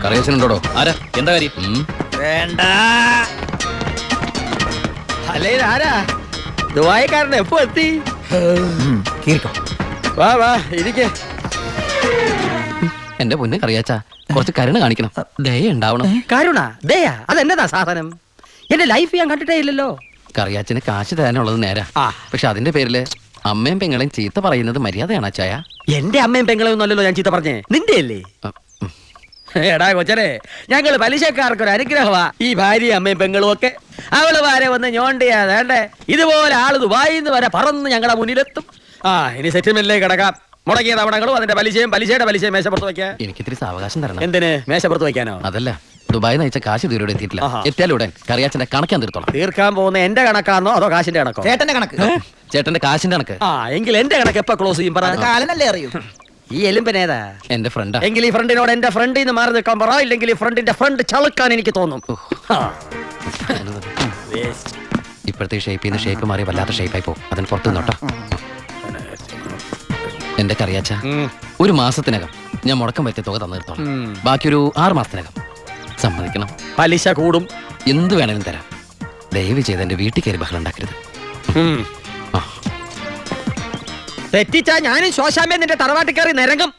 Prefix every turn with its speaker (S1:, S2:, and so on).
S1: കറിയച്ചനുണ്ടോടോ?
S2: ആരാ? എന്താ കാര്യം?
S3: വേണ്ട. അല്ലേ ആരാ? ദുബായിക്കാരൻ എപ്പോ എത്തി? വാ വാ ഇരിക്കേ.
S1: എന്റെ പൊന്നെ കറിയാച്ച, കുറച്ച് കരുണ കാണിക്കണം, ദയ ഉണ്ടാവണം.
S3: കരുണ ദയാ അതെന്നതാ സാധനം? എന്റെ ലൈഫ് ഞാൻ കണ്ടിട്ടേ ഇല്ലല്ലോ.
S1: കറിയാച്ചന് കാശ് തരാനുള്ളത് നേരാ, പക്ഷെ അതിന്റെ പേരില് അമ്മയും പെങ്ങളെയും ചീത്ത പറയുന്നത് മര്യാദയാണ് അച്ചായ.
S3: എന്റെ അമ്മയും പെങ്ങളെയും ഒന്നല്ലോ ഞാൻ ചീത്ത പറഞ്ഞേ, നിന്റെ അല്ലേ? എടാ കൊച്ചനെ, ഞങ്ങള് പലിശക്കാർക്കൊരു അനുഗ്രഹമാ ഈ ഭാര്യയും അമ്മയും പെങ്ങളും ഒക്കെ. അവള് വരെ വന്ന് ഞോണ്ടിയാ വേണ്ടേ, ഇതുപോലെ ആള് ദുബായിന്ന് വരെ പറന്ന് ഞങ്ങളുടെ മുന്നിലെത്തും. ഇനി സെറ്റിൽമെന്റിലേക്ക് കിടക്കാം. മുടക്കിയ തവണകളും അതിന്റെ പലിശയുടെ പലിശയും മേശപ്പുറത്ത് വെക്കാൻ.
S1: എനിക്കിത്തിരി സാവകാശം തരണം.
S3: എന്തിന് മേശപ്പുറത്ത് വെക്കാനോ?
S1: അതല്ല, ദുബായി നയിച്ച കാശ് തീരോടെ എത്തിയിട്ടില്ല. എത്തിയാലുടൻ കറിയാച്ചന്റെ കണക്കാൻ തീർത്തോളാം.
S3: തീർക്കാൻ പോകുന്ന എന്റെ കണക്കാണോ അതോ കാശിന്റെ കണക്കോ?
S4: ചേട്ടന്റെ കണക്ക്.
S1: ചേട്ടന്റെ കാശിന്റെ കണക്ക്.
S3: എങ്കിൽ എന്റെ കണക്ക് എപ്പോ ക്ലോസ് ചെയ്യും പറ?
S4: കാലനല്ലേ അറിയൂ.
S3: ഈ എലുമ്പനേതാ?
S1: എന്റെ ഫ്രണ്ടാ.
S3: എങ്കിൽ ഈ ഫ്രണ്ടിനോട് എന്റെ ഫ്രണ്ടിൽ നിന്ന് മാറി നിൽക്കാൻ പറ, ഇല്ലെങ്കിൽ ഈ ഫ്രണ്ടിന്റെ ഫ്രണ്ട് ചളുക്കാൻ എനിക്ക് തോന്നും.
S1: ഇപ്പോഴത്തെ ഷേപ്പിൽ നിന്ന് ഷേപ്പ് മാറി വല്ലാത്ത ഷേപ്പായി പോകും. അതിന് പുറത്തു നിന്നോട്ടോ. എന്റെ കറിയാച്ച, ഒരു മാസത്തിനകം ഞാൻ മുടക്കം പറ്റിയ തുക തന്നു തീർത്തോളാം. ബാക്കി ഒരു 6 മാസത്തിനകം സമ്മതിക്കണം.
S3: പലിശ കൂടും.
S1: എന്ത് വേണേലും തരാം. ദയവ് ചെയ്ത് എന്റെ വീട്ടിൽ കയറി ബഹളം ഉണ്ടാക്കരുത്.
S3: തെറ്റിച്ചാ ഞാനും ശോശാമ്മ നിന്റെ തറവാട്ടിൽ കയറി നിരങ്ങും.